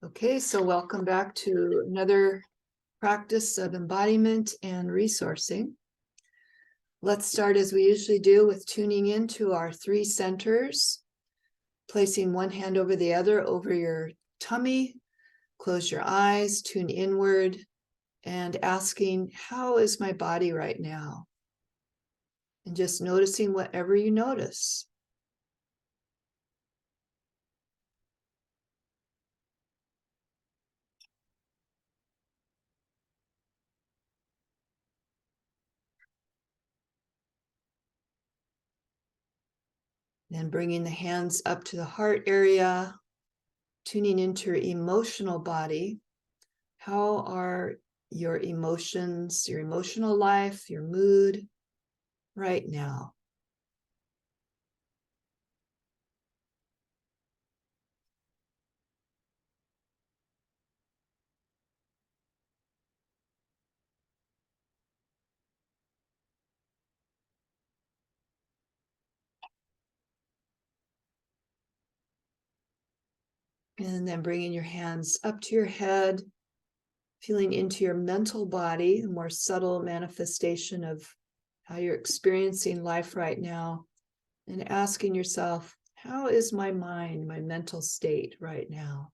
Okay, so welcome back to another practice of embodiment and resourcing. Let's start as we usually do with tuning into our three centers, placing one hand over the other over your tummy, close your eyes, tune inward, and asking, how is my body right now? And just noticing whatever you notice. Then bringing the hands up to the heart area, tuning into your emotional body. How are your emotions, your emotional life, your mood right now? And then bringing your hands up to your head, feeling into your mental body, a more subtle manifestation of how you're experiencing life right now, and asking yourself, how is my mind, my mental state right now?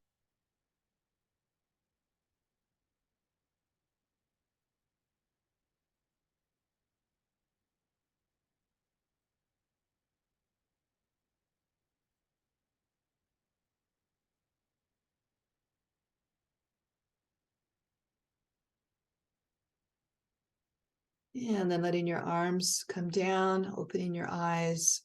And then letting your arms come down, opening your eyes.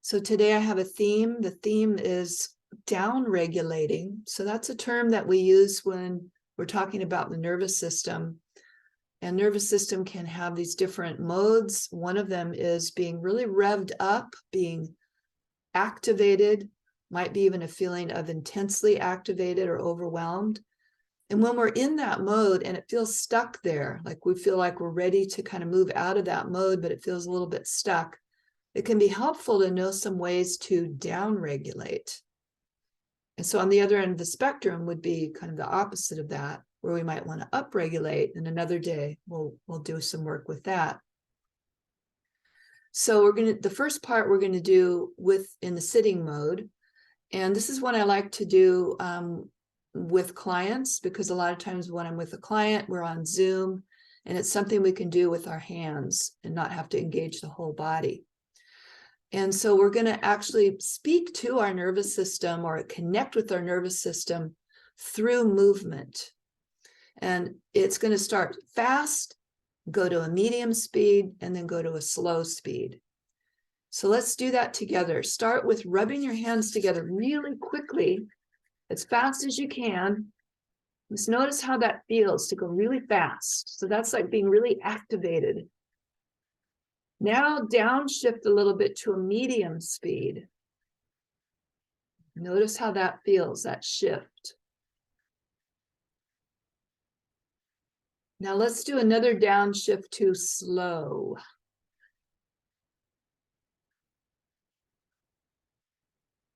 So today I have a theme. The theme is down regulating. So that's a term that we use when we're talking about the nervous system. And nervous system can have these different modes. One of them is being really revved up, being activated, might be even a feeling of intensely activated or overwhelmed. And when we're in that mode and it feels stuck there, like we feel like we're ready to kind of move out of that mode, but it feels a little bit stuck, it can be helpful to know some ways to down-regulate. And so on the other end of the spectrum would be kind of the opposite of that, where we might want to upregulate. And another day, we'll do some work with that. So the first part we're going to do in the sitting mode. And this is what I like to do with clients, because a lot of times when I'm with a client, we're on Zoom, and it's something we can do with our hands and not have to engage the whole body. And so we're going to actually speak to our nervous system or connect with our nervous system through movement. And it's going to start fast, go to a medium speed, and then go to a slow speed. So let's do that together. Start with rubbing your hands together really quickly, as fast as you can. Just notice how that feels to go really fast. So that's like being really activated. Now downshift a little bit to a medium speed. Notice how that feels, that shift. Now let's do another downshift to slow.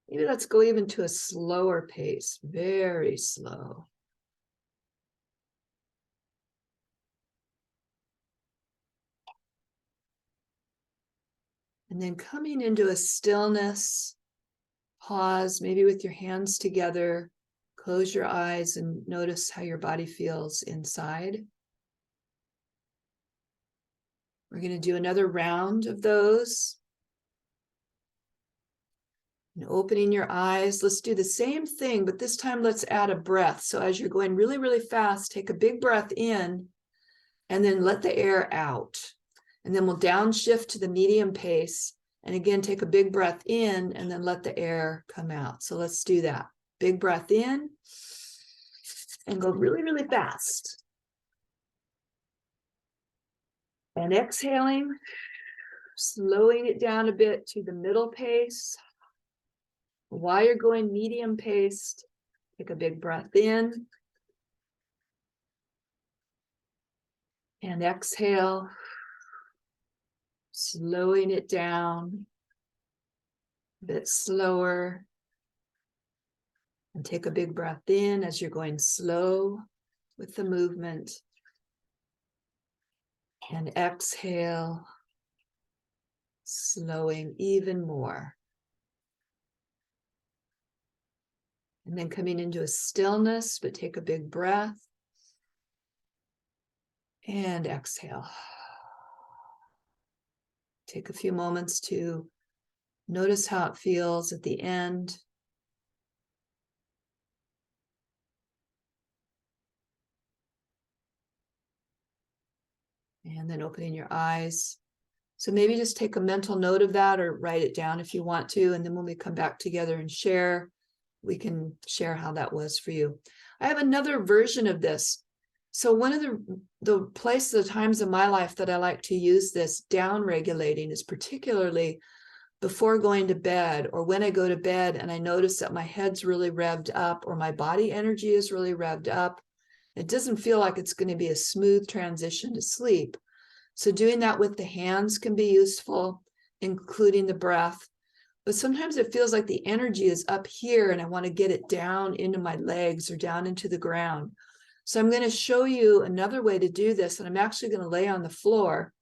Maybe let's go even to a slower pace, very slow. And then coming into a stillness, pause, maybe with your hands together, close your eyes and notice how your body feels inside. We're going to do another round of those. And opening your eyes, let's do the same thing, but this time let's add a breath. So as you're going really, really fast, take a big breath in and then let the air out. And then we'll downshift to the medium pace. And again, take a big breath in and then let the air come out. So let's do that. Big breath in and go really, really fast. And exhaling, slowing it down a bit to the middle pace. While you're going medium paced, take a big breath in and exhale, slowing it down a bit slower. And take a big breath in as you're going slow with the movement. And exhale, slowing even more. And then coming into a stillness, but take a big breath. And exhale. Take a few moments to notice how it feels at the end. And then opening your eyes. So maybe just take a mental note of that or write it down if you want to. And then when we come back together and share, we can share how that was for you. I have another version of this. So one of the times in my life that I like to use this down regulating is particularly before going to bed, or when I go to bed and I notice that my head's really revved up or my body energy is really revved up. It doesn't feel like it's going to be a smooth transition to sleep. So doing that with the hands can be useful, including the breath. But sometimes it feels like the energy is up here and I want to get it down into my legs or down into the ground. So I'm going to show you another way to do this, and I'm actually going to lay on the floor.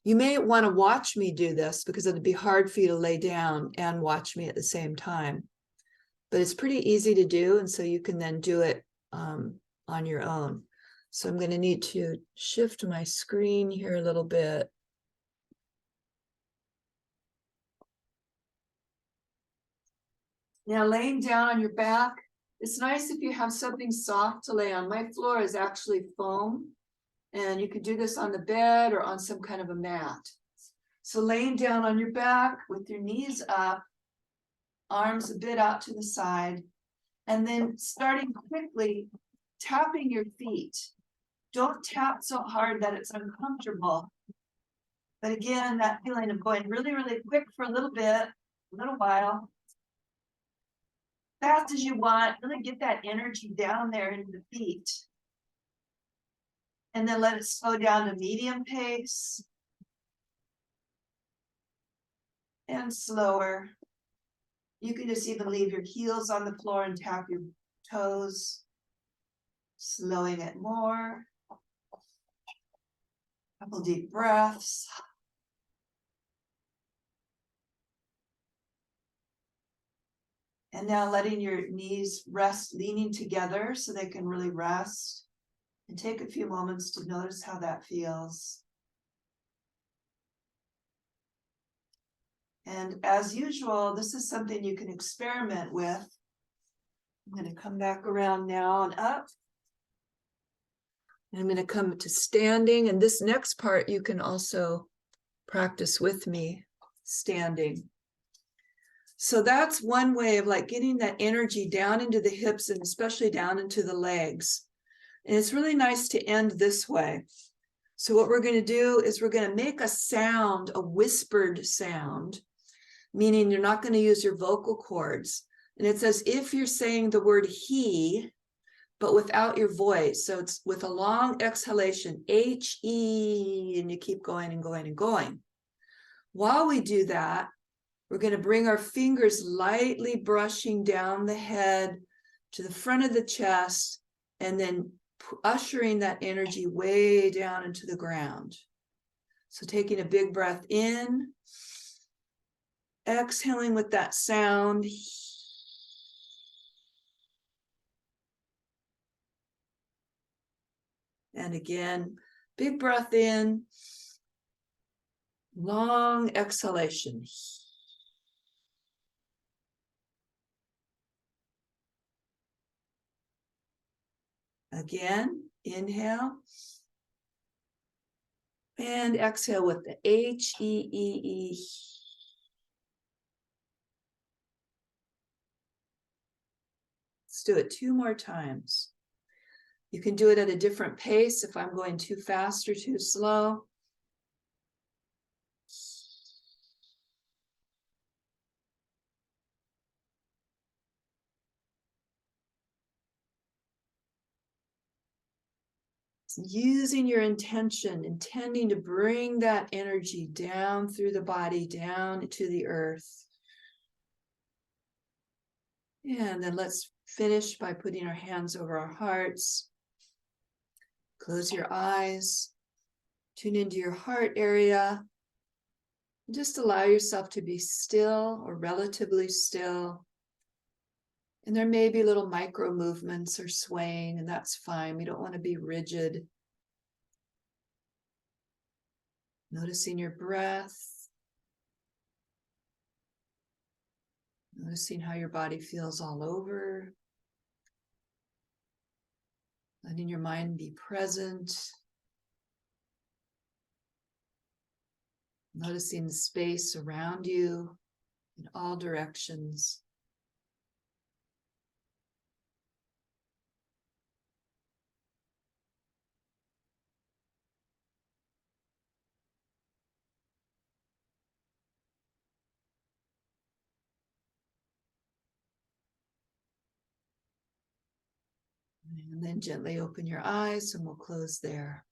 You may want to watch me do this because it'd be hard for you to lay down and watch me at the same time. But it's pretty easy to do, and so you can then do it on your own. So I'm going to need to shift my screen here a little bit. Now, laying down on your back, it's nice if you have something soft to lay on. My floor is actually foam, and you could do this on the bed or on some kind of a mat. So laying down on your back with your knees up, arms a bit out to the side, and then starting quickly tapping your feet. Don't tap so hard that it's uncomfortable. But again, that feeling of going really, really quick for a little bit, a little while. Fast as you want, really get that energy down there into the feet. And then let it slow down to medium pace. And slower. You can just even leave your heels on the floor and tap your toes. Slowing it more. Couple deep breaths. And now letting your knees rest, leaning together so they can really rest. And take a few moments to notice how that feels. And as usual, this is something you can experiment with. I'm going to come back around now and up. And I'm going to come to standing. And this next part you can also practice with me, standing. So that's one way of like getting that energy down into the hips and especially down into the legs. And it's really nice to end this way. So what we're going to do is we're going to make a sound, a whispered sound, meaning you're not going to use your vocal cords. And it's as if you're saying the word he, but without your voice. So it's with a long exhalation, H-E, and you keep going and going and going. While we do that, we're going to bring our fingers lightly brushing down the head to the front of the chest, and then ushering that energy way down into the ground. So taking a big breath in, exhaling with that sound. And again, big breath in, long exhalation. Again, inhale. And exhale with the H-E-E-E. Let's do it 2 more times. You can do it at a different pace if I'm going too fast or too slow. Using your intention, intending to bring that energy down through the body, down to the earth. And then let's finish by putting our hands over our hearts. Close your eyes, tune into your heart area. Just allow yourself to be still or relatively still. And there may be little micro movements or swaying, and that's fine. We don't want to be rigid. Noticing your breath. Noticing how your body feels all over. Letting your mind be present. Noticing the space around you in all directions. And then gently open your eyes and we'll close there.